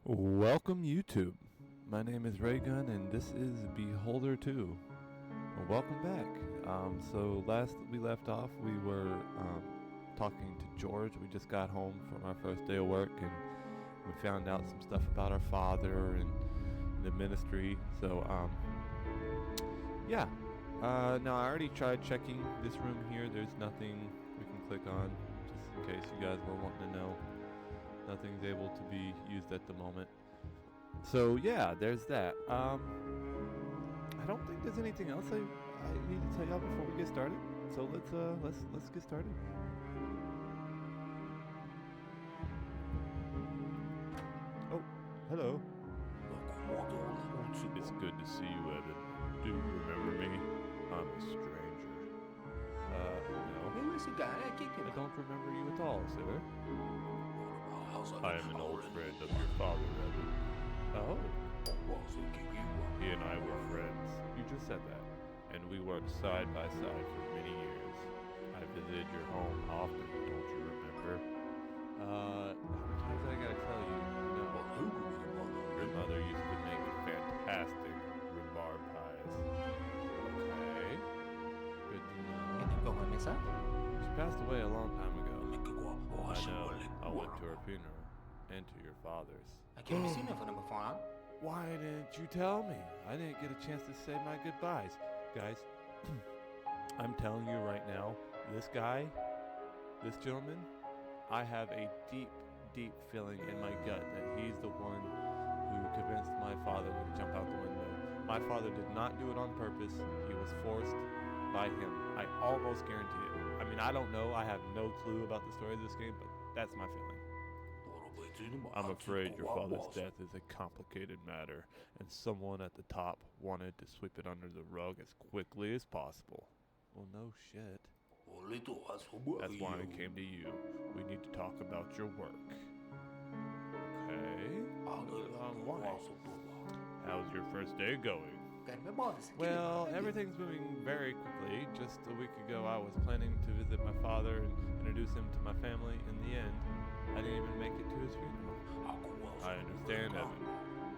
Welcome YouTube. My name is Raygun and this is Beholder 2. Well, welcome back. So last we left off we were talking to George. We just got home from our first day of work and we found out some stuff about our father and the ministry. So now I already tried checking this room here. There's nothing we can click on, just in case you guys were wanting to know. Nothing's able to be used at the moment. So yeah, there's that. I don't think there's anything else I need to tell y'all before we get started. So let's get started. Oh, hello. It's good to see you, Evan. Do you remember me? I'm a stranger. No. I don't remember you at all, sir. I am an old friend of your father, Evan. Oh. He and I were friends. You just said that. And we worked side by side for many years. I visited your home often, don't you remember? How many times I gotta tell you? No. Your mother used to make fantastic rhubarb pies. Okay. Good to know. She passed away a long time ago. I know. I went to her funeral and to your father's. Why didn't you tell me? I didn't get a chance to say my goodbyes. Guys, I'm telling you right now, this gentleman, I have a deep, deep feeling in my gut that he's the one who convinced my father to jump out the window. My father did not do it on purpose. He was forced by him. I almost guarantee it. I mean, I don't know. I have no clue about the story of this game, but that's my feeling. I'm afraid your father's death is a complicated matter, and someone at the top wanted to sweep it under the rug as quickly as possible. Well, no shit. That's why I came to you. We need to talk about your work. Okay. Why? How's your first day going? Well, everything's moving very quickly. Just a week ago, I was planning to visit my father and introduce him to my family. In the end, I didn't even make it to his funeral. I understand, Evan.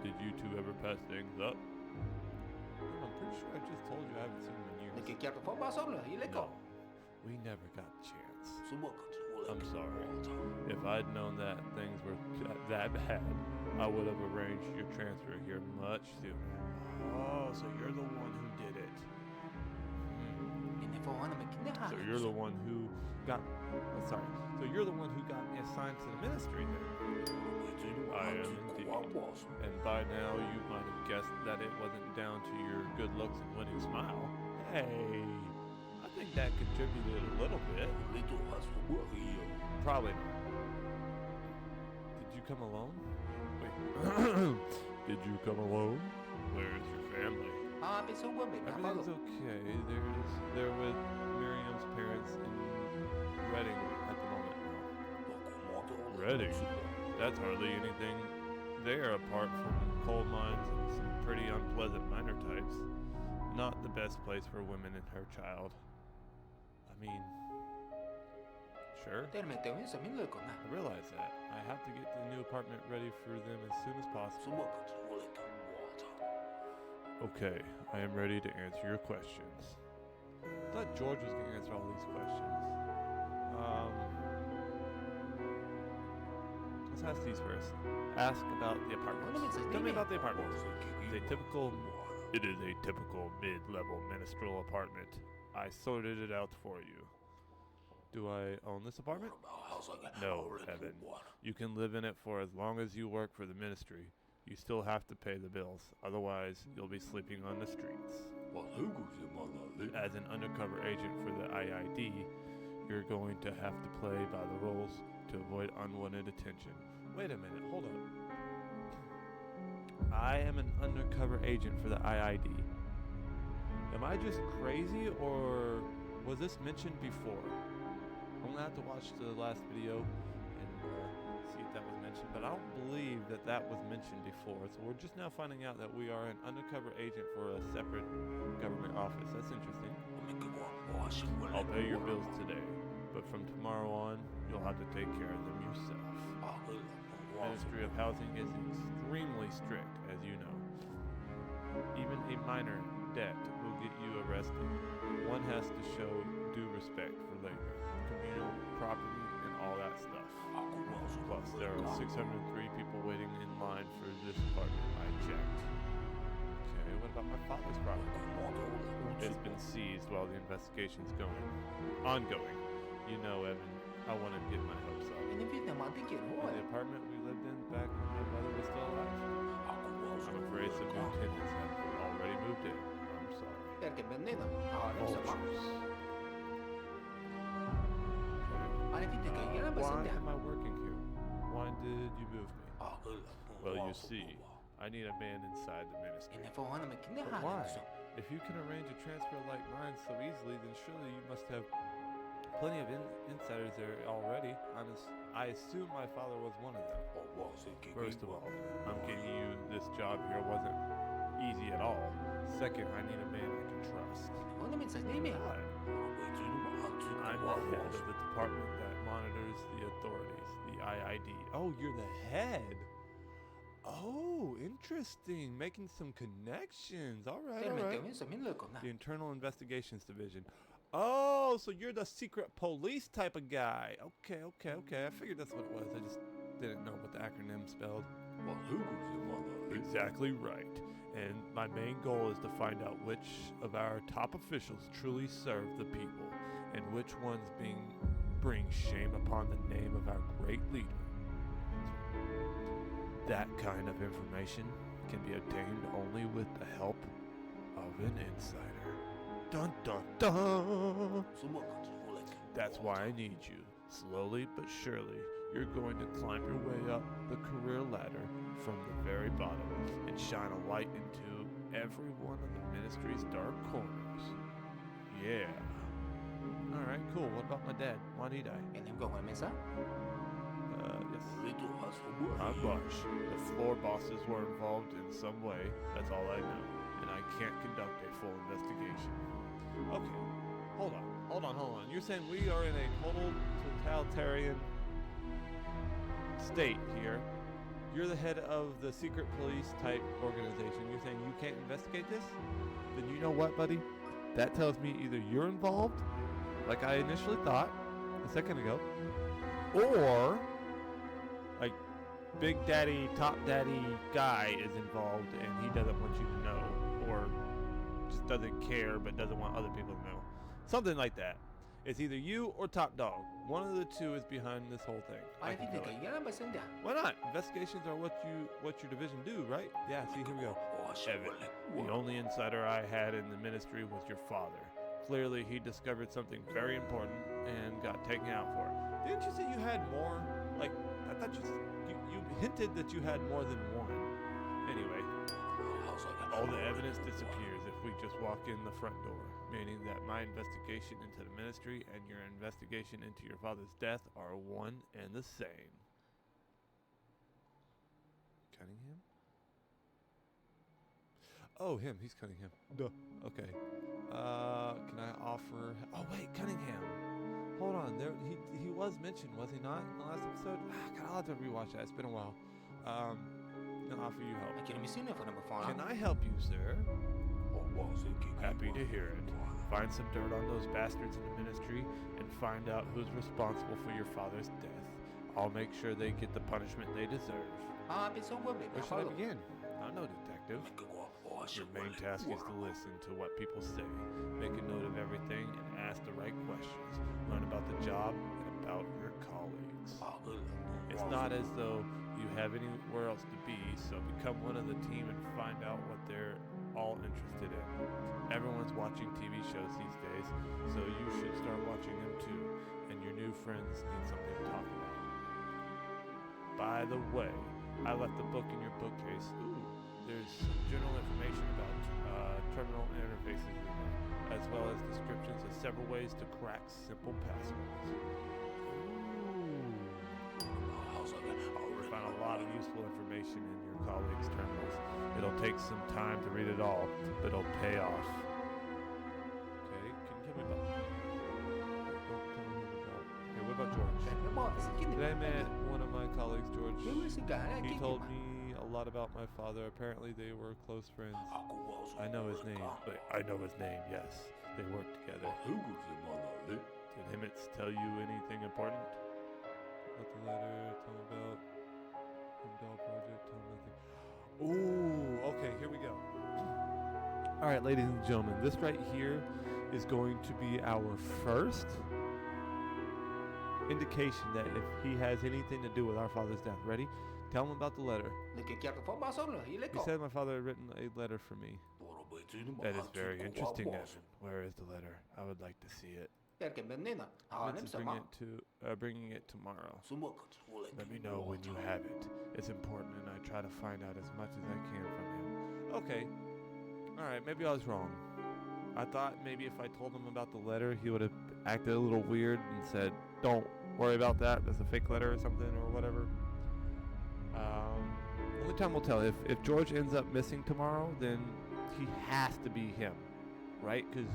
Did you two ever pass things up? No, I'm pretty sure I just told you I haven't seen him in years. No, we never got the chance. I'm sorry. If I'd known that things were that bad, I would have arranged your transfer here much sooner. Oh, so you're the one who did it. So you're the one who got me assigned to the ministry then. I am indeed. And by now you might have guessed that it wasn't down to your good looks and winning smile. Hey, I think that contributed a little bit. Probably not. Did you come alone? Wait. Did you come alone? Where's your family? Everything's okay. They're with Miriam's parents in Reading at the moment. Reading? That's hardly anything there apart from coal mines and some pretty unpleasant miner types. Not the best place for women and her child. I mean, sure. I realize that. I have to get the new apartment ready for them as soon as possible. Okay, I am ready to answer your questions. I thought George was going to answer all these questions. Let's ask these first. Ask about the apartment. Tell me about the apartment. It is a typical mid-level ministerial apartment. I sorted it out for you. Do I own this apartment? No, Evan. You can live in it for as long as you work for the ministry. You still have to pay the bills, otherwise you'll be sleeping on the streets. As an undercover agent for the IID, you're going to have to play by the rules to avoid unwanted attention. Wait a minute, hold up. I am an undercover agent for the IID. Am I just crazy, or was this mentioned before? I'm gonna have to watch the last video and see if that was mentioned, but I don't believe that was mentioned before. So we're just now finding out that we are an undercover agent for a separate government office. That's interesting. I'll pay your bills today, but from tomorrow on, you'll have to take care of them yourself. Ministry of Housing is extremely strict, as you know. Even a minor debt will get you arrested. One has to show due respect for labor, communal property, and all that stuff. Plus, there are 603 people waiting in line for this apartment. I checked. Okay, what about my father's property? It's been seized while the investigation's ongoing. You know, Evan, I want to get my hopes up. And the apartment we lived in back when my mother was still alive? I'm afraid some new tenants have already moved in. I'm sorry. Vultures. Why am I working here? Why did you move me? Well, you see, I need a man inside the ministry. But why? If you can arrange a transfer like mine so easily, then surely you must have plenty of insiders there already. I assume my father was one of them. First of all, I'm getting you this job here wasn't easy at all. Second, I need a man I can trust. I'm the head of the department that monitors the authorities, the IID. Oh, you're the head. Oh, interesting. Making some connections. All right. The Internal Investigations Division. Oh, so you're the secret police type of guy. Okay. I figured that's what it was. I just didn't know what the acronym spelled. Exactly right. And my main goal is to find out which of our top officials truly serve the people and which ones bring shame upon the name of our great leader. That kind of information can be obtained only with the help of an insider. Dun dun dun! That's why I need you. Slowly but surely, you're going to climb your way up the career ladder from the very bottom and shine a light into every one of the ministry's dark corners. Yeah. Alright, cool. What about my dad? Why did I? Yes. I'm Bush. The floor bosses were involved in some way. That's all I know. And I can't conduct a full investigation. Okay. Hold on. You're saying we are in a total totalitarian state here. You're the head of the secret police type organization. You're saying you can't investigate this? Then you know what, buddy? That tells me either you're involved, like I initially thought a second ago, or like Big Daddy, Top Daddy guy is involved and he doesn't want you to know, or just doesn't care but doesn't want other people to know. Something like that. It's either you or Top Dog. One of the two is behind this whole thing. Why not? Investigations are what your division do, right? Yeah, see, here we go. Evan, the only insider I had in the ministry was your father. Clearly, he discovered something very important and got taken out for it. Didn't you say you had more? Like, I thought you hinted that you had more than one. Anyway, all the evidence disappears if we just walk in the front door, meaning that my investigation into the ministry and your investigation into your father's death are one and the same. Cunningham? Oh, him. He's Cunningham. Duh. Okay. Can I offer... Oh, wait, Cunningham. Hold on. He was mentioned, was he not, in the last episode? God, I'll have to rewatch that. It's been a while. I'll offer you help. Can I help you, sir? Happy to hear it. Find some dirt on those bastards in the ministry and find out who's responsible for your father's death. I'll make sure they get the punishment they deserve. Where should I begin? I'm no detective. Your main task is to listen to what people say, make a note of everything, and ask the right questions. Learn about the job and about your colleagues. It's not as though you have anywhere else to be, so become one of the team and find out what they're all interested in. Everyone's watching TV shows these days, so you should start watching them too, and your new friends need something to talk about. By the way, I left the book in your bookcase. Ooh, there's some general information about terminal interfaces in there, as well as descriptions of several ways to crack simple passwords. You'll find a lot of useful information in your colleagues' terminals. It'll take some time to read it all, but it'll pay off. Okay, can you tell me about... Don't tell me about... Okay, what about George? Today I met one of my my colleagues, George. He told me a lot about my father. Apparently they were close friends. I know his name. I know his name, yes. They worked together. Did Emmett tell you anything important? About the letter, tell him about doll project, tell him nothing. Ooh, okay, here we go. All right, ladies and gentlemen, this right here is going to be our first indication that if he has anything to do with our father's death. Ready? Tell him about the letter. He said my father had written a letter for me. That is very interesting, Evan. Where is the letter? I would like to see it. Vince is bringing it tomorrow. Let me know when you have it. It's important, and I try to find out as much as I can from him. Okay. All right, maybe I was wrong. I thought maybe if I told him about the letter, he would have acted a little weird and said, don't worry about that. That's a fake letter or something or whatever. Only time will tell. If George ends up missing tomorrow, then he has to be him, right? Because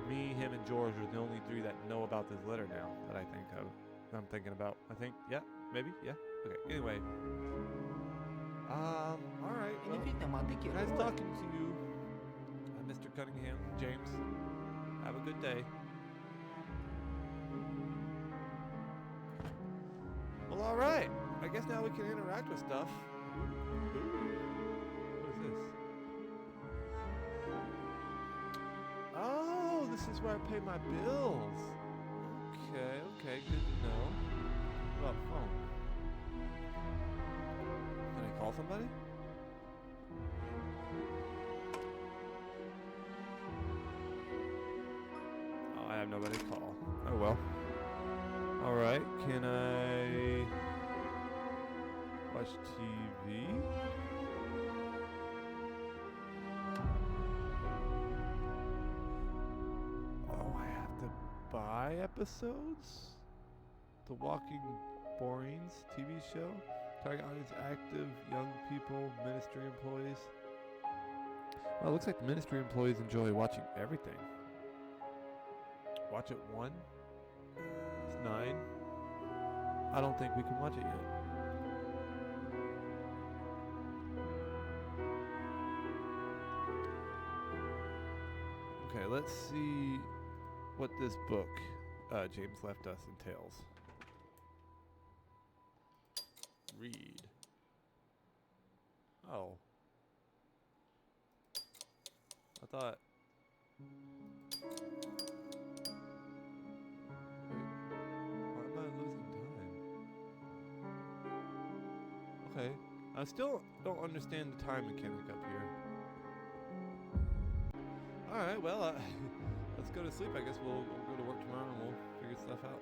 me, him, and George are the only three that know about this letter now that I think of. I'm thinking about. I think, yeah, maybe, yeah. Okay, anyway. All right. Well, nice talking to you, Mr. Cunningham, James. Have a good day. Well, all right. I guess now we can interact with stuff. What is this? Oh, this is where I pay my bills. Okay, good to know. What about phone? Can I call somebody? Oh, I have nobody to call. Oh well. Alright, can I watch TV? Oh, I have to buy episodes? The Walking Borings TV show? Target audience active, young people, ministry employees. Well, it looks like the ministry employees enjoy watching everything. Watch it 1? It's 9. I don't think we can watch it yet. Okay, let's see what this book James left us entails. Read. Oh. I thought... Okay. I still don't understand the time mechanic up here. Alright, well, let's go to sleep. I guess we'll go to work tomorrow and we'll figure stuff out.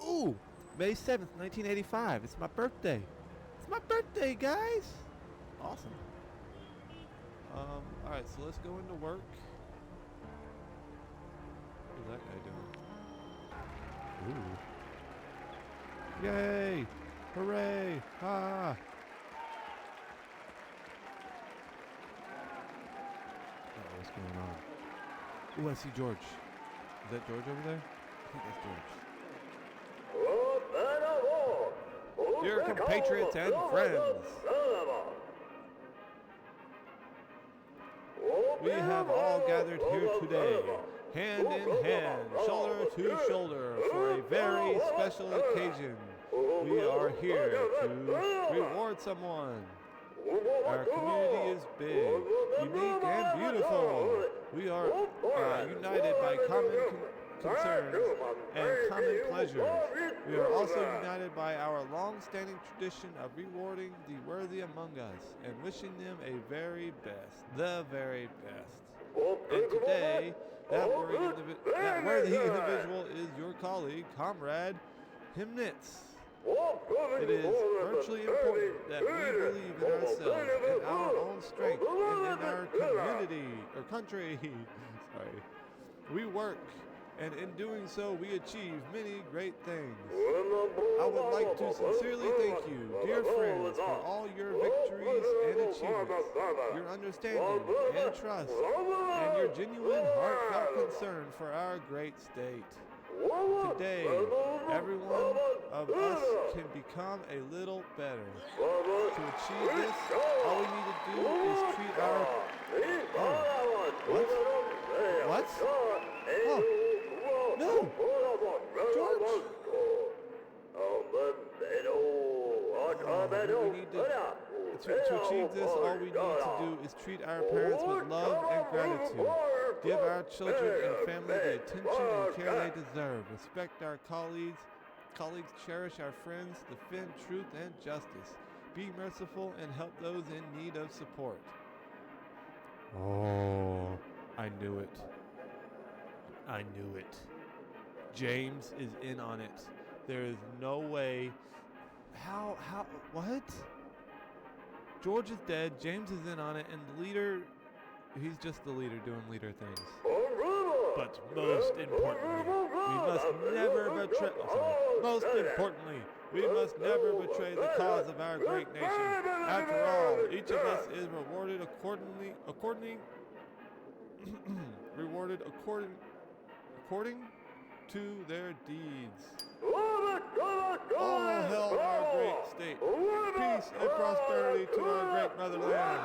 Ooh! May 7th, 1985. It's my birthday. It's my birthday, guys! Awesome. Alright, so let's go into work. What's that guy doing? Ooh. Yay! Hooray! Ah! Uh-oh, what's going on? Ooh, I see George. Is that George over there? I think that's George. Dear compatriots and friends, we have all gathered here today, hand in hand, shoulder to shoulder, for a very special occasion. We are here to reward someone. Our community is big, unique, and beautiful. We are united by common concerns and common pleasures. We are also united by our long-standing tradition of rewarding the worthy among us and wishing them a very best, the very best. And today, that worthy individual is your colleague, comrade, Himnitz. It is virtually important that we believe in ourselves, in our own strength, and in our community, or country. Sorry. We work, and in doing so, we achieve many great things. I would like to sincerely thank you, dear friends, for all your victories and achievements, your understanding and trust, and your genuine, heartfelt concern for our great state. Today, every one of us can become a little better. To achieve this, all we need to do is treat our... Oh, what? What? Oh, no! George! We need to achieve this, all we need to do is treat our parents with love and gratitude. Give our children and family the attention and care they deserve. Respect our colleagues, cherish our friends, defend truth and justice. Be merciful and help those in need of support. Oh, I knew it. I knew it. James is in on it. There is no way. How, what? George is dead, James is in on it, and the leader, he's just the leader doing leader things. But most importantly, most importantly, we must never betray the cause of our great nation. After all, each of us is rewarded according to their deeds. All hail our great state. Peace and prosperity to our great motherland.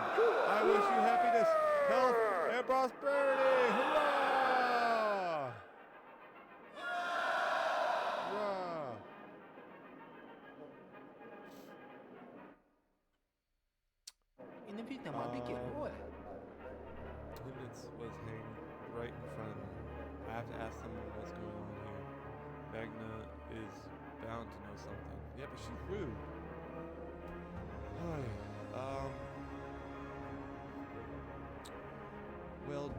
I wish you happiness, health, and prosperity. Hurrah! Hurrah! Attendance was hanging right in front of me. I have to ask someone what's going on here. Magna is bound to know something. Yeah, but she's rude. Well,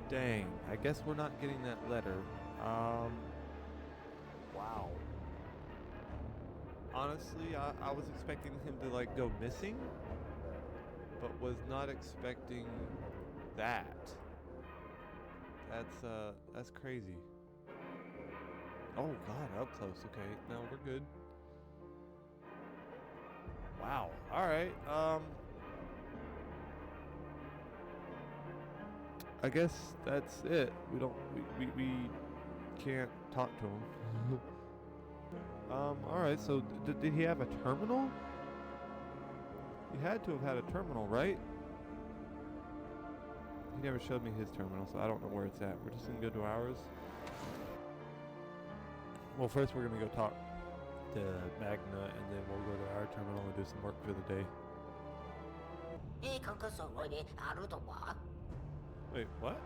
dang. I guess we're not getting that letter. Wow. Honestly, I was expecting him to like go missing, but was not expecting that. That's crazy. Oh God, up close. Okay, no, we're good. Wow. All right. I guess that's it. We can't talk to him. All right. So did he have a terminal? He had to have had a terminal, right? He never showed me his terminal, so I don't know where it's at. We're just gonna go to ours. Well, first we're gonna go talk to Magna, and then we'll go to our terminal and do some work for the day. Wait, what?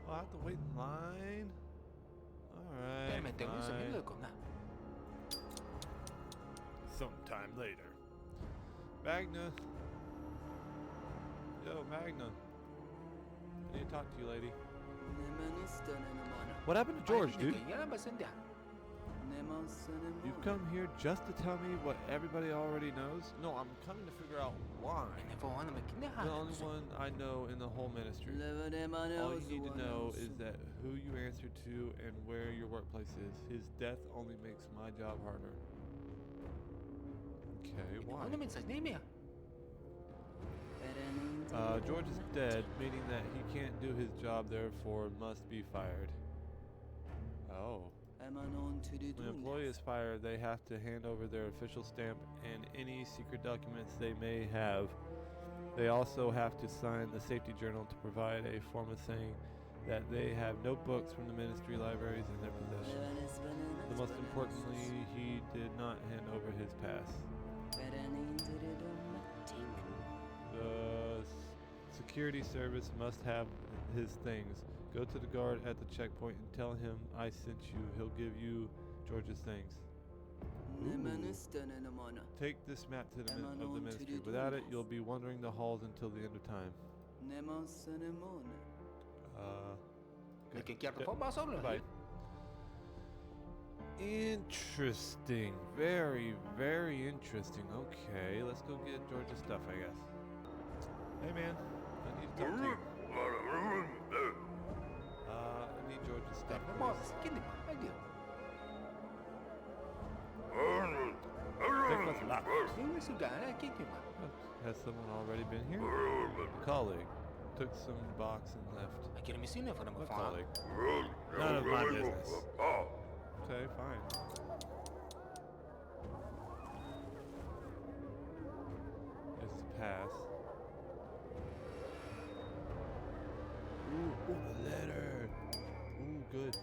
Oh, I have to wait in line? Alright, fine. Sometime later. Magna. Yo, Magna. I need to talk to you, lady. What happened to George, dude? You've come here just to tell me what everybody already knows? No, I'm coming to figure out why. The only one I know in the whole ministry. All you need to know is that who you answer to and where your workplace is. His death only makes my job harder. Okay, why? George is dead, meaning that he can't do his job, therefore must be fired. Oh. When an employee is fired, they have to hand over their official stamp and any secret documents they may have. They also have to sign the safety journal to provide a form of saying that they have no books from the ministry libraries in their possession. But most importantly, he did not hand over his pass. The security service must have his things. Go to the guard at the checkpoint and tell him I sent you. He'll give you George's things. Take this map to the of the ministry. Without it, you'll be wandering the halls until the end of time. Bye. Interesting. Very, very interesting. Okay, let's go get George's stuff, I guess. Hey, man. I need to talk to you. I need George's stuff, please. Has someone already been here? A colleague. took some box and left. Aqui não me ensina para What falar. colleague? None of my business. Okay, fine. It's to pass. Ooh, the letter. Ooh, good to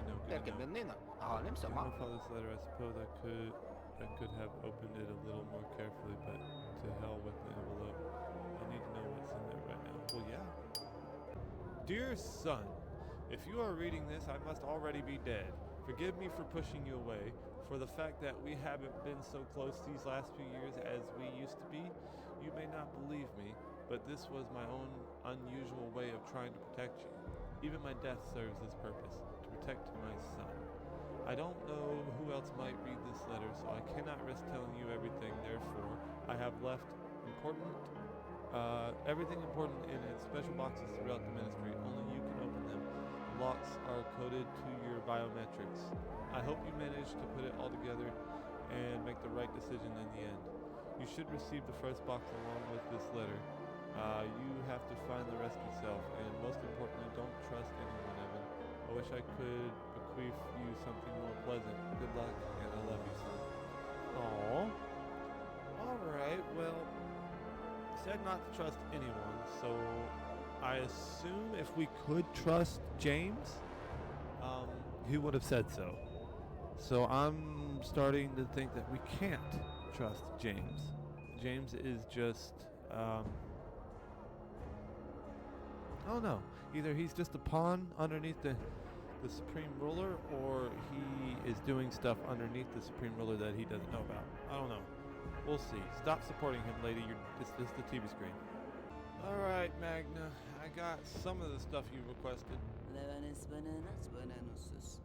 know. Perché bennina? Halim I sama. found this letter. I suppose I could have opened it a little more carefully, but to hell with the envelope. I need to know what's in there right now. Well, yeah. Dear son, if you are reading this, I must already be dead. Forgive me for pushing you away, for the fact that we haven't been so close these last few years as we used to be. You may not believe me, but this was my own unusual way of trying to protect you. Even my death serves this purpose, to protect my son. I don't know who else might read this letter, so I cannot risk telling you everything. Therefore, I have left everything important in its special boxes throughout the ministry. Only you can open them. The locks are coded to your biometrics. I hope you manage to put it all together and make the right decision in the end. You should receive the first box along with this letter. You have to find the rest yourself, and most importantly, don't trust anyone, Evan. I wish I could bequeath you something more pleasant. Good luck, and I love you, son. Aww. Alright, well, said not to trust anyone, so I assume if we could trust James, he would have said so. So I'm starting to think that we can't trust James. James is just, I don't know. Either he's just a pawn underneath the supreme ruler, or he is doing stuff underneath the supreme ruler that he doesn't know about. I don't know. We'll see. Stop supporting him, lady. This is the TV screen. Alright, Magna. I got some of the stuff you requested.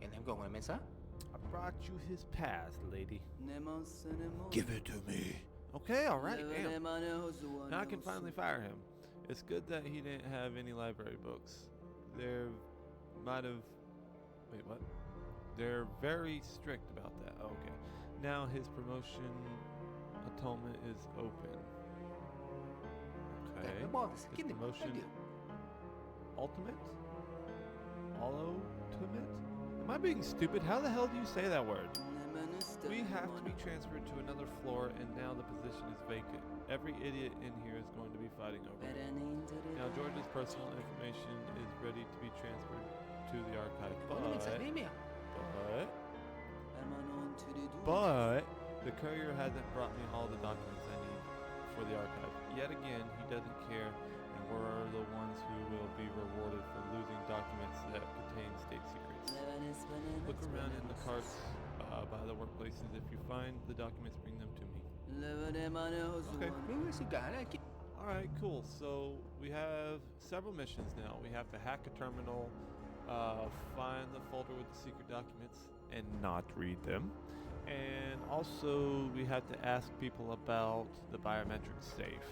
And I'm going to miss her? I brought you his pass, lady. Give it to me. Okay, alright, damn. Now I can finally fire him. It's good that he didn't have any library books. They're very strict about that. Okay. Now his promotion atonement is open. Okay. His promotion ultimate? Ultimate? Am I being stupid? How the hell do you say that word? We have to be transferred to another floor, and now the position is vacant. Every idiot in here is going to be fighting over it. Now George's personal information is ready to be transferred to the archive, but the courier hasn't brought me all the documents I need for the archive. Yet again, he doesn't care, and we're the ones who will be rewarded for losing documents that contain state secrets. Look around in the carts by the workplaces. If you find the documents, bring them to me. Okay. Alright, cool. So we have several missions now. We have to hack a terminal, find the folder with the secret documents, and not read them. And also we have to ask people about the biometric safe.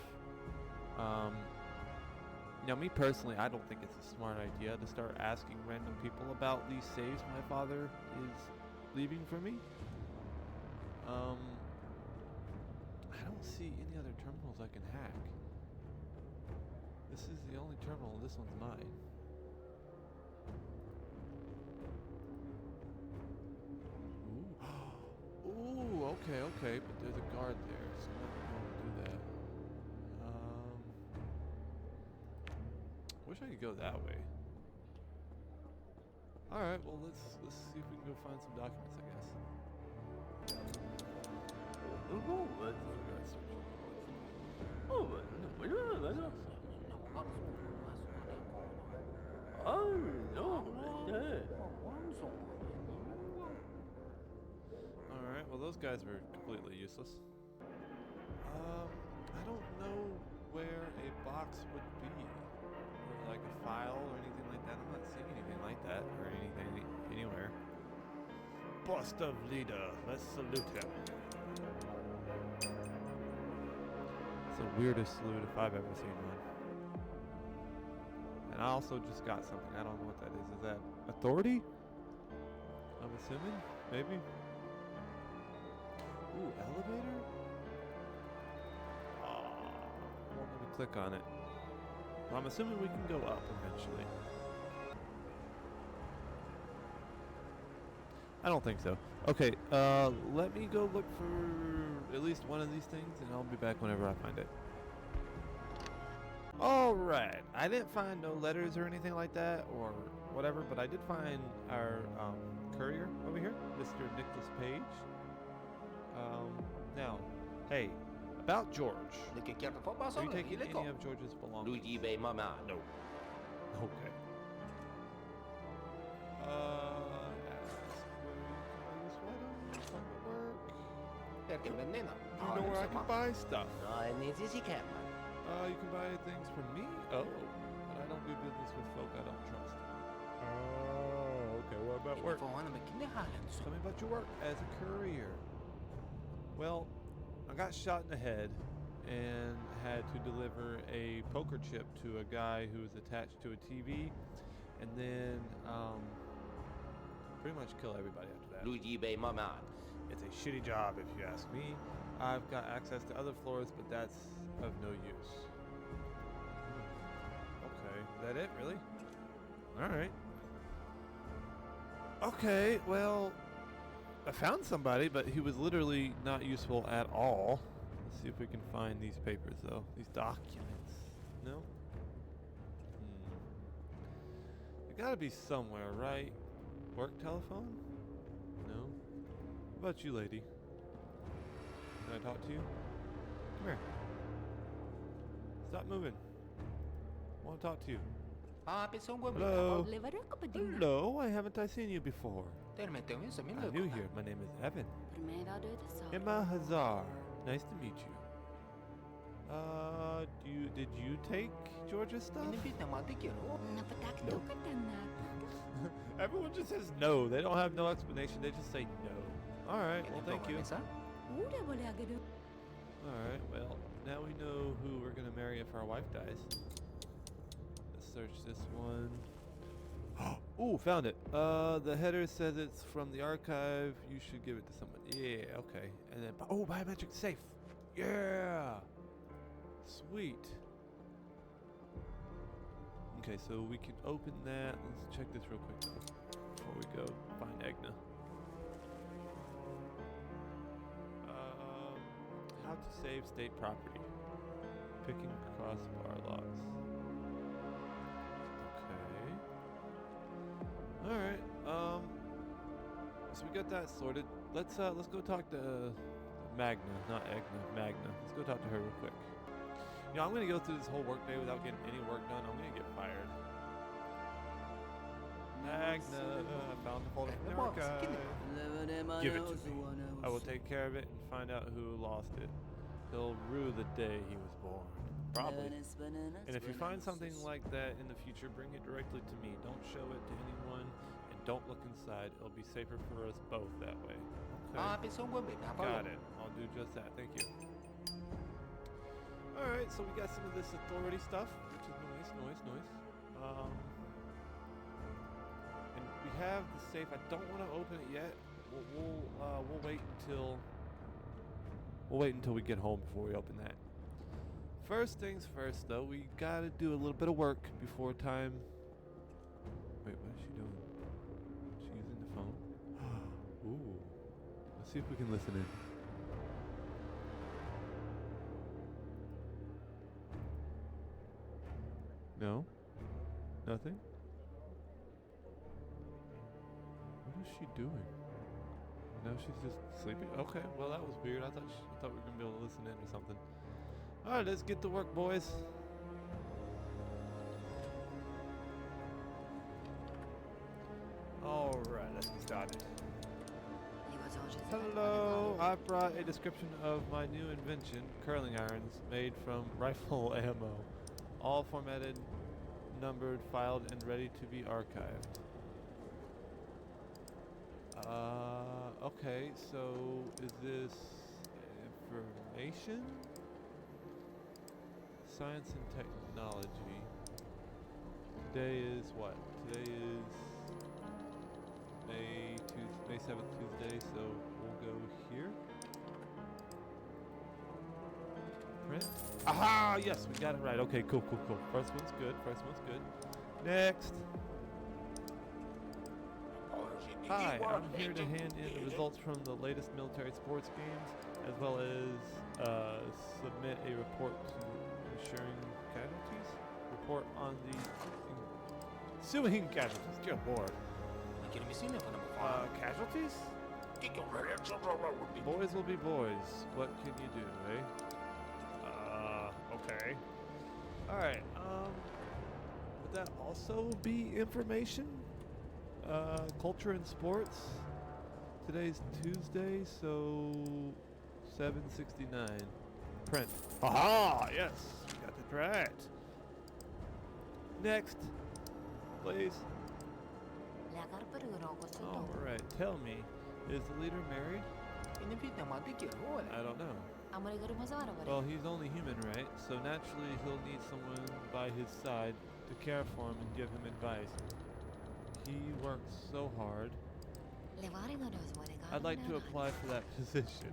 Now me personally, I don't think it's a smart idea to start asking random people about these safes my father is leaving for me. I don't see any other terminals I can hack. This is the only terminal, this one's mine. Ooh, okay, but there's a guard there, so I'm not going to do that. Wish I could go that way. Alright, well let's see if we can go find some documents, I guess. Alright, well those guys were completely useless. I don't know where a box would be. Or like a file or anything like that. I'm not seeing anything like that or anything anywhere. Bust of leader, let's salute him. It's the weirdest salute if I've ever seen one. And I also just got something. I don't know what that is. Is that authority? I'm assuming? Maybe? Ooh, elevator? Oh, won't let me click on it. Well, I'm assuming we can go up eventually. I don't think so. Okay, let me go look for at least one of these things, and I'll be back whenever I find it. Alright, I didn't find no letters or anything like that, or whatever, but I did find our courier over here, Mr. Nicholas Page. Now, hey, about George. Have you taken any of George's belongings? No. Okay. Do you know where I can buy stuff? You can buy things from me? Oh, but I don't do business with folk I don't trust. Oh, okay. What about work? Tell me about your work as a courier. Well, I got shot in the head and had to deliver a poker chip to a guy who was attached to a TV, and then pretty much kill everybody after that. It's a shitty job if you ask me. I've got access to other floors, but that's of no use. Okay, is that it, really? Alright. Okay, well, I found somebody, but he was literally not useful at all. Let's see if we can find these papers, though. These documents. No? They gotta be somewhere, right? Work telephone? No? What about you, lady? Can I talk to you? Come here. Stop moving. I want to talk to you. Hello? Hello, I haven't seen you before. I'm new here. My name is Evan. Emma Hazar. Nice to meet you. Did you take George's stuff? No. Everyone just says no. They don't have no explanation. They just say no. Alright, well, thank you. Alright, well, now we know who we're gonna marry if our wife dies. Let's search this one. Ooh, found it. The header says it's from the archive. You should give it to someone. Yeah, okay. And then, oh, biometric safe. Yeah. Sweet. Okay, so we can open that. Let's check this real quick though, before we go find Egna. How to save state property. Picking crossbar locks. Okay. Alright, so we got that sorted. Let's go talk to Magna, not Egna, Magna. Let's go talk to her real quick. You know, I'm gonna go through this whole workday without getting any work done. I'm gonna get fired. Magna, I found the folder from the archive. Give it to me. I will take care of it and find out who lost it. He'll rue the day he was born. Probably. And if you find something like that in the future, bring it directly to me. Don't show it to anyone, and don't look inside. It'll be safer for us both that way. Okay. Got it. I'll do just that. Thank you. Alright, so we got some of this authority stuff, which is nice. And we have the safe. I don't want to open it yet. We'll wait until we get home before we open that. First things first, though, we gotta do a little bit of work before time. Wait, what is she doing? Is she using the phone? Ooh. Let's see if we can listen in. No? Nothing? What is she doing? No, she's just sleeping. Okay, well that was weird. I thought we were gonna be able to listen in or something. All right, let's get to work, boys. All right, let's get started. Hello, I brought a description of my new invention, curling irons, made from rifle ammo, all formatted, numbered, filed, and ready to be archived. Okay, so is this information? Science and technology. Today is what? Today is May 7th, Tuesday, so we'll go here. print. Aha! Yes, we got it right. Okay, cool. First one's good. Next. Hi, I'm here to hand in the results from the latest military sports games, as well as submit a report to ensuring casualties. Report on the ensuing casualties. Dear Lord. Casualties? Boys will be boys. What can you do, eh? Okay. Alright, would that also be information? Culture and sports. Today's Tuesday, so 769. Print. Aha! Yes, we got it right. Next, please. Alright, tell me, is the leader married? I don't know. Well, he's only human, right? So naturally he'll need someone by his side to care for him and give him advice. He works so hard. I'd like to apply for that position.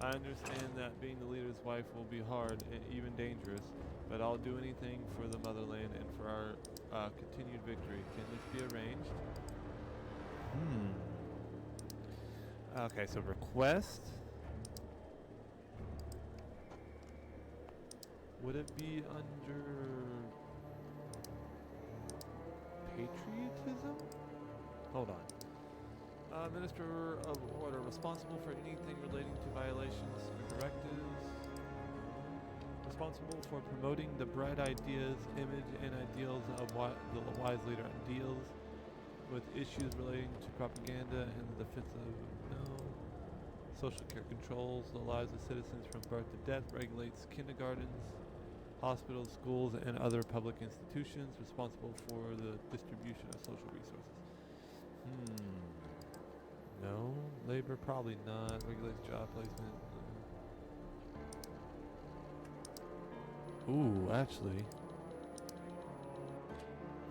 I understand that being the leader's wife will be hard and even dangerous, but I'll do anything for the motherland and for our continued victory. Can this be arranged? Okay, so request. Would it be under patriotism? Hold on. Minister of Order, responsible for anything relating to violations or directives. Responsible for promoting the bright ideas, image, and ideals of the wise leader. Deals with issues relating to propaganda and the defense of social care, controls the lives of citizens from birth to death, regulates kindergartens, hospitals, schools, and other public institutions, responsible for the distribution of social resources. No. Labor, probably not. Regulates job placement. Ooh, actually.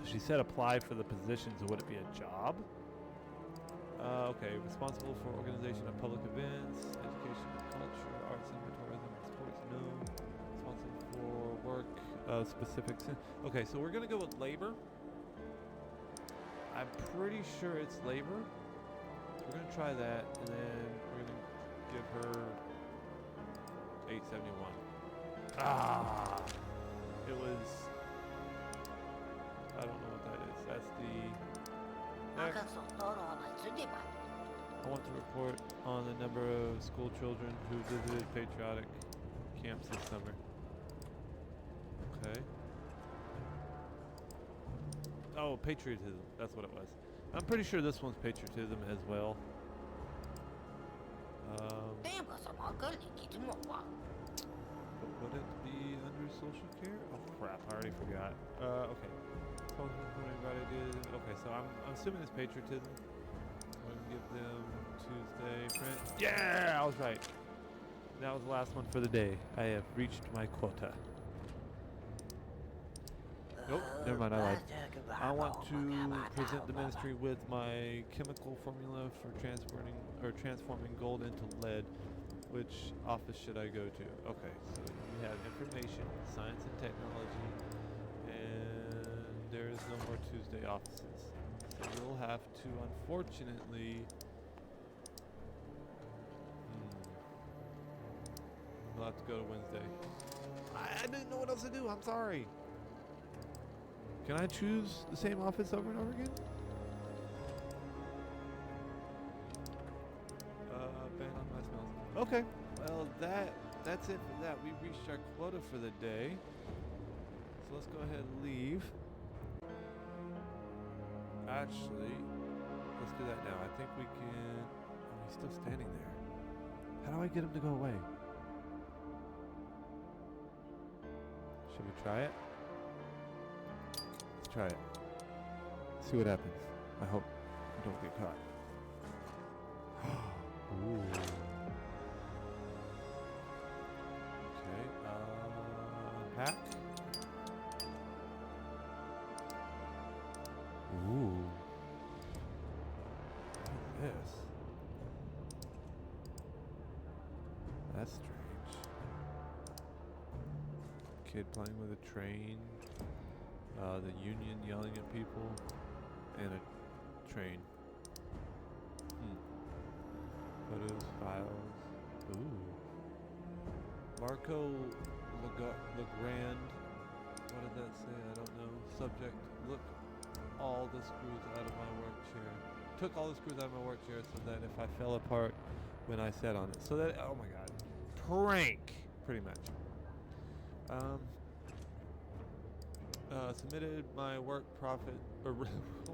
She said apply for the position, so would it be a job? Okay, responsible for organization of public events, education and culture, arts and tourism, sports, no. Responsible for work, specifics. Okay, so we're gonna go with labor. I'm pretty sure it's labor. We're gonna try that, and then we're gonna give her 871. Ah! It was... I don't know what that is. That's the... Next. I want to report on the number of school children who visited patriotic camps this summer. Okay. Oh, patriotism. That's what it was. I'm pretty sure this one's patriotism as well. Would it be under social care? Oh crap, I already forgot. Okay. Okay, so I'm assuming it's patriotism. I'm gonna give them Tuesday print. Yeah, I was right. That was the last one for the day. I have reached my quota. Nope, never mind, I lied. I want to present the ministry with my chemical formula for transforming gold into lead. Which office should I go to? Okay, so we have information, science and technology, and there is no more Tuesday offices. So we'll have to, unfortunately, we'll have to go to Wednesday. I didn't know what else to do, I'm sorry. Can I choose the same office over and over again? Ban on my smells. Okay, well that's it for that. We reached our quota for the day. So let's go ahead and leave. Actually, let's do that now. I think we can... Oh, he's still standing there. How do I get him to go away? Should we try it? Let's try it. See what happens. I hope we don't get caught. Ooh. Okay, pack. Ooh. What is this? That's strange. kid playing with a train, the union yelling at people, and a train. Photos, files. Ooh. Marco Legrand. What did that say? I don't know. Subject. Look all the screws out of my work chair. Took all the screws out of my work chair so that if I fell apart when I sat on it. So that, oh my god. Prank! Pretty much. Submitted my work profit, oh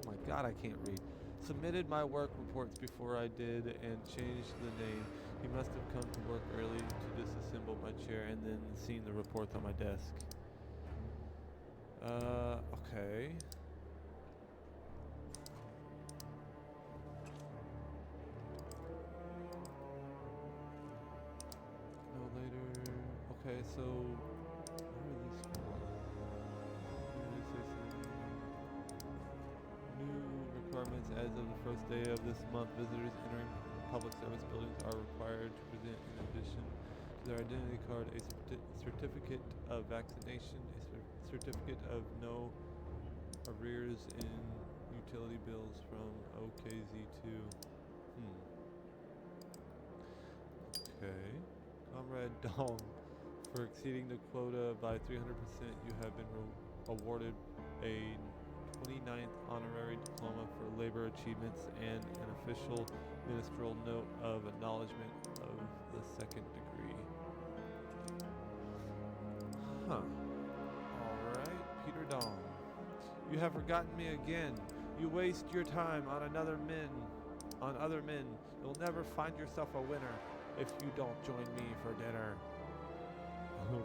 my god, I can't read. Submitted my work reports before I did and changed the name. He must have come to work early to disassemble my chair and then seen the reports on my desk. Okay. No later. Okay, so what are these for? New requirements as of the first day of this month. Visitors entering public service buildings are required to present, in addition to their identity card, a certificate of vaccination, a certificate of no arrears in utility bills from OKZ2. Okay. Comrade Dong, for exceeding the quota by 300%, you have been awarded a 29th honorary diploma for labor achievements and an official ministerial note of acknowledgement of the second degree. Alright, Peter Dong. You have forgotten me again. You waste your time on other men. You'll never find yourself a winner if you don't join me for dinner.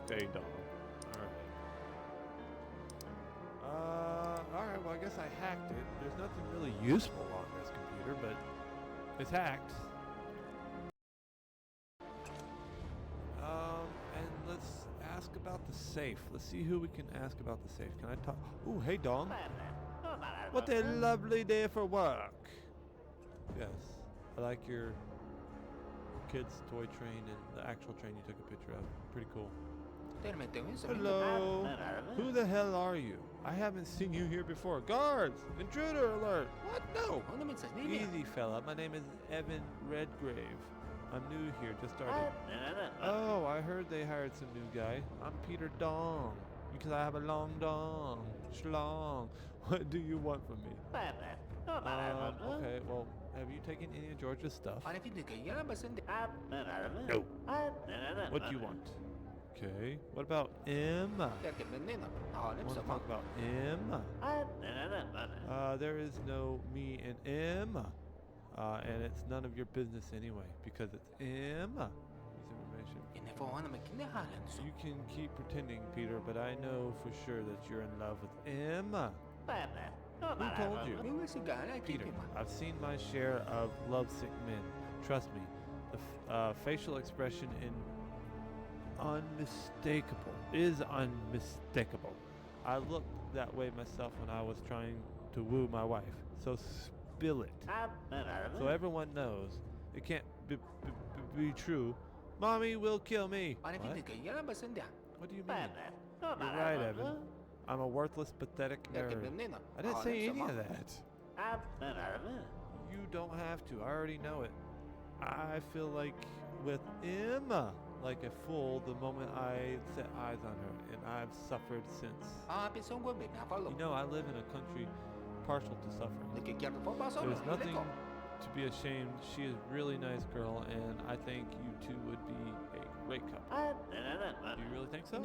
Okay, Dong. Alright, well I guess I hacked it. There's nothing really useful on this computer, but it's hacked. And let's ask about the safe. Let's see who we can ask about the safe. Can I talk? Ooh, hey Dong. What a lovely day for work. Yes, I like your kid's toy train and the actual train you took a picture of. Pretty cool. Hello. Who the hell are you? I haven't seen you here before. Guards! Intruder alert! What? No! Easy, fella. My name is Evan Redgrave. I'm new here, just started. Oh, I heard they hired some new guy. I'm Peter Dong, because I have a long dong. Schlong. What do you want from me? Okay, well, have you taken any of George's stuff? No. What do you want? Okay, what about Emma? Want to talk about Emma? There is no me and Emma. And it's none of your business anyway, because it's Emma. You can keep pretending, Peter, but I know for sure that you're in love with Emma. Who told you? Peter, I've seen my share of lovesick men. Trust me, the facial expression is unmistakable. I looked that way myself when I was trying to woo my wife. So spill it. So everyone knows. It can't be true. Mommy will kill me. What do you mean? You're right, Evan. I'm a worthless, pathetic nerd. I didn't say any of that. You don't have to. I already know it. I feel like with Emma, like a fool the moment I set eyes on her, and I've suffered since. You know, I live in a country partial to suffering. There's nothing to be ashamed. She is a really nice girl, and I think you two would be a great couple. Do you really think so? Of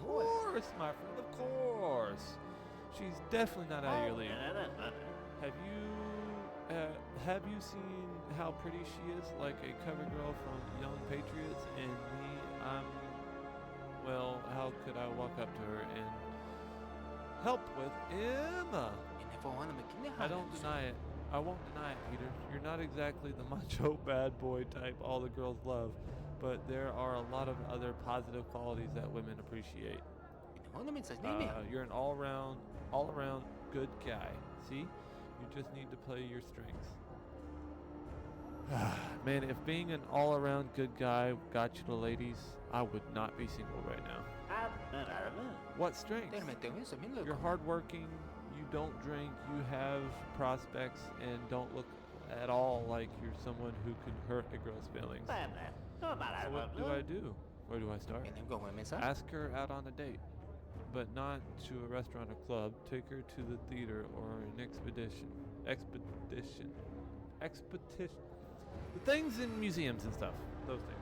course, my friend, of course. She's definitely not out of your league. Have you seen how pretty she is? Like a cover girl from Young Patriots, and me, well, how could I walk up to her and help with Emma? I don't deny it. I won't deny it, Peter. You're not exactly the macho bad boy type all the girls love, but there are a lot of other positive qualities that women appreciate. You're an all-around good guy. See? You just need to play your strengths. Man, if being an all-around good guy got you the ladies, I would not be single right now. What strengths? You're hardworking, you don't drink, you have prospects, and don't look at all like you're someone who can hurt a girl's feelings. So what do I do? Where do I start? Ask her out on a date, but not to a restaurant or club. Take her to the theater or an expedition. The things in museums and stuff. Those things.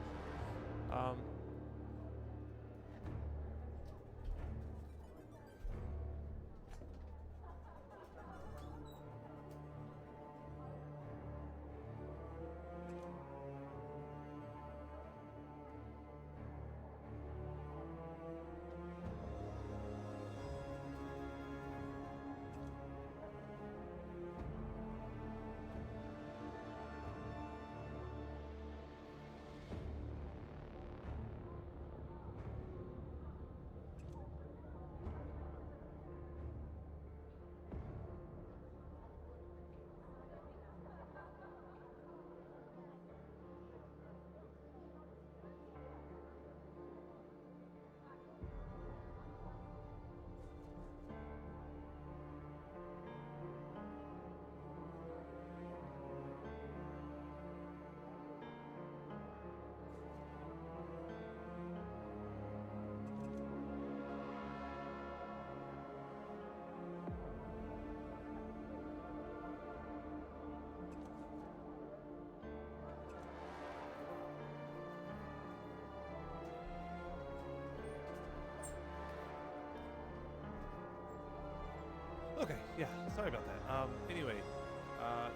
Okay, yeah, sorry about that. Anyway,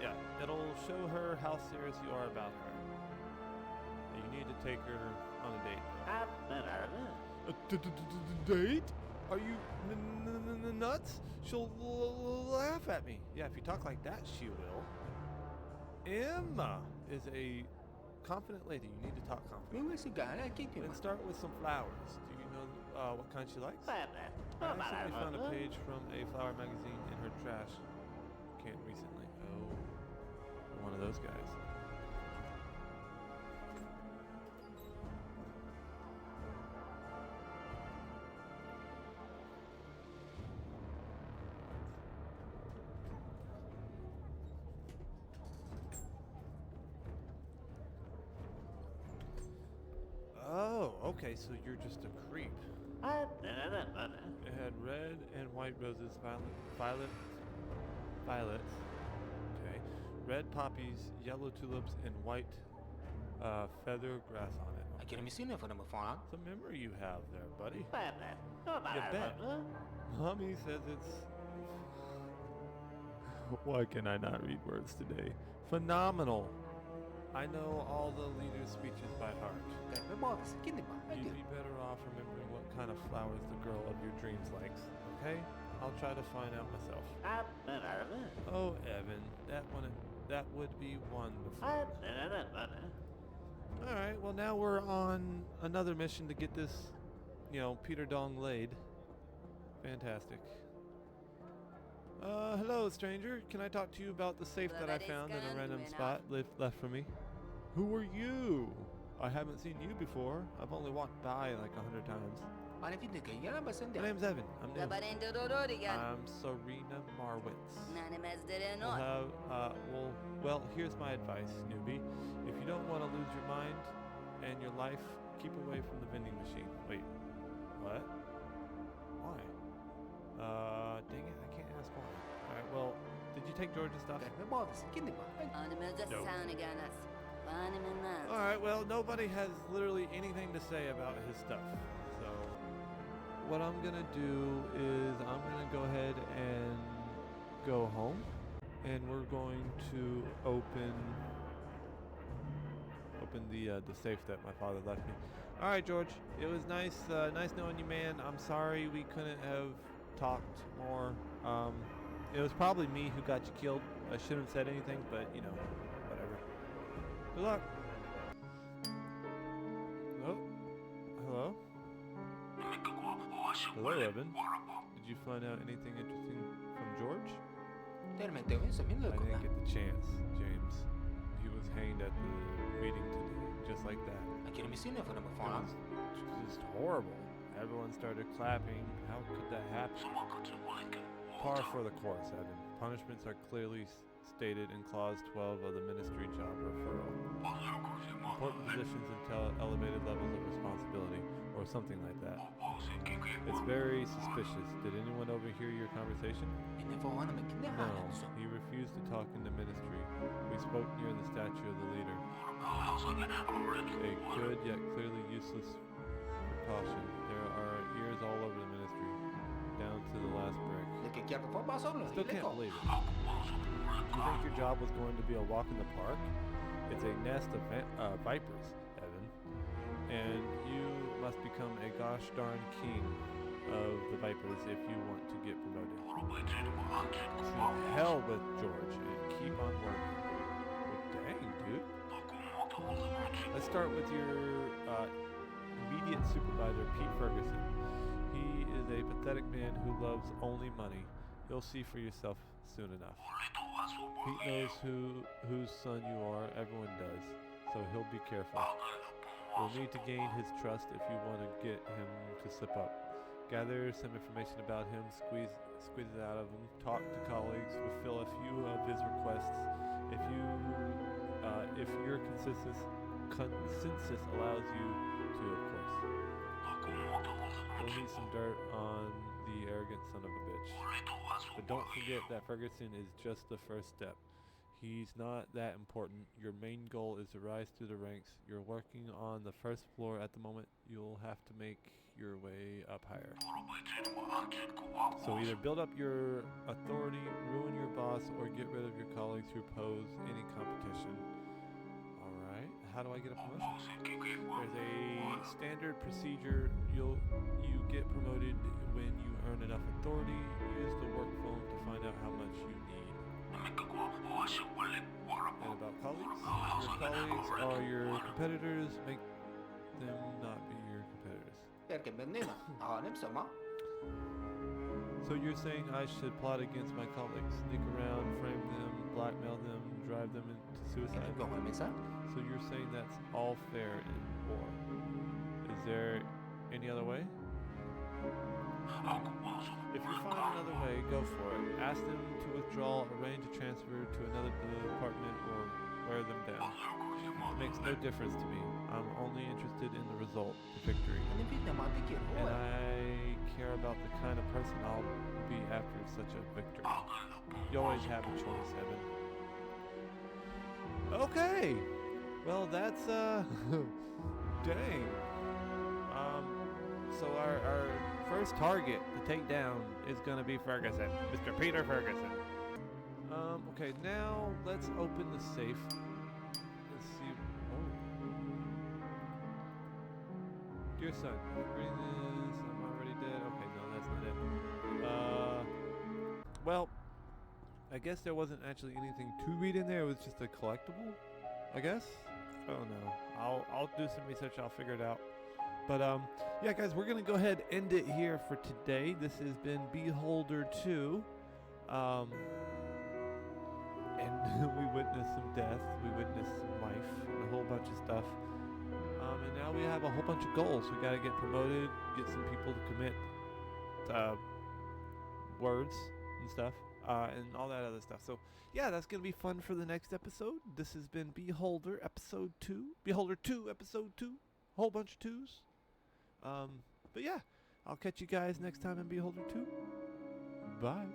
yeah, it'll show her how serious you are about her. You need to take her on a date. Date? Are you nuts? She'll laugh at me. Yeah, if you talk like that, she will. Emma is a confident lady. You need to talk confident. Let's start with some flowers. Do you know what kind she likes? I actually found a page from a flower magazine in her trash can recently. Oh, one of those guys. Oh, okay, so you're just a creep. It had red and white roses, violets, okay, red poppies, yellow tulips, and white feather grass on it. Okay. It's a memory you have there, buddy. You bet. Mommy says it's... Why can I not read words today? Phenomenal. I know all the leaders' speeches by heart. You'd be better off remembering what kind of flowers the girl of your dreams likes, okay? I'll try to find out myself. Oh, Evan, that would be wonderful. Alright, well now we're on another mission to get this, Peter Dong laid. Fantastic. Hello, stranger. Can I talk to you about the safe that I found in a random spot left for me? Who are you? I haven't seen you before. I've only walked by like 100 times. My name's Evan. I'm new. I'm Serena Marwitz. Well, here's my advice, newbie. If you don't want to lose your mind and your life, keep away from the vending machine. Wait, what? Why? Dang it, I can't ask why. Alright, well, did you take George's stuff? No. Alright, well, nobody has literally anything to say about his stuff. So, what I'm gonna do is I'm gonna go ahead and go home. And we're going to open the safe that my father left me. Alright, George, it was nice knowing you, man. I'm sorry we couldn't have talked more. It was probably me who got you killed. I shouldn't have said anything, but whatever. Good luck. Oh, hello. Hello, Evan. Did you find out anything interesting from George? I didn't get the chance, James. He was hanged at the meeting today, just like that. It was just horrible. Everyone started clapping. How could that happen? Par for the course, Evan. Punishments are clearly stated in Clause 12 of the Ministry Job Referral. Important positions entail elevated levels of responsibility, or something like that. It's very suspicious. Did anyone overhear your conversation? No, he refused to talk in the ministry. We spoke near the statue of the leader. A good yet clearly useless precaution. There are ears all over the ministry, down to the last brick. Still can't believe it. Do you think your job was going to be a walk in the park? It's a nest of vipers, Evan. And you must become a gosh darn king of the vipers if you want to get promoted. To hell with George and keep on working. Well, dang, dude. Let's start with your immediate supervisor, Pete Ferguson. He is a pathetic man who loves only money. You'll see for yourself soon enough. Pete knows whose son you are. Everyone does. So he'll be careful. You'll need to gain his trust if you want to get him to slip up. Gather some information about him, squeeze it out of him, talk to colleagues, fulfill a few of his requests. If your consensus allows you to, of course. We'll need some dirt on the arrogant son of a bitch. But don't forget that Ferguson is just the first step. He's not that important. Your main goal is to rise through the ranks. You're working on the first floor at the moment. You'll have to make your way up higher. So either build up your authority, ruin your boss, or get rid of your colleagues who pose any competition. Alright, how do I get a promotion? There's a standard procedure. You get promoted when you earn enough authority. Use the work phone to find out how much you need. And about colleagues? Your colleagues are your competitors. Make them not be your competitors. So you're saying I should plot against my colleagues, sneak around, frame them, blackmail them, drive them into suicide? So you're saying that's all fair in war. Is there any other way? If you find another way, go for it. Ask them to withdraw, arrange a transfer to another department, or wear them down. It makes no difference to me. I'm only interested in the result, the victory. And I care about the kind of person I'll be after such a victory. You always have a choice, Evan. Okay. Well, that's, dang. So our first target to take down is going to be Ferguson. Mr. Peter Ferguson. Okay, now let's open the safe. Let's see. Oh. Dear son, read this. I'm already dead. Okay, no, that's not it. Well, I guess there wasn't actually anything to read in there. It was just a collectible, I guess. I don't know. I'll do some research. I'll figure it out. But yeah, guys, we're gonna go ahead and end it here for today. This has been Beholder 2, and we witnessed some death, we witnessed some life, and a whole bunch of stuff. And now we have a whole bunch of goals. We gotta get promoted, get some people to commit words and stuff, and all that other stuff. So yeah, that's gonna be fun for the next episode. This has been Beholder episode 2, Beholder 2 episode 2, whole bunch of 2s. But yeah, I'll catch you guys next time in Beholder 2. Bye.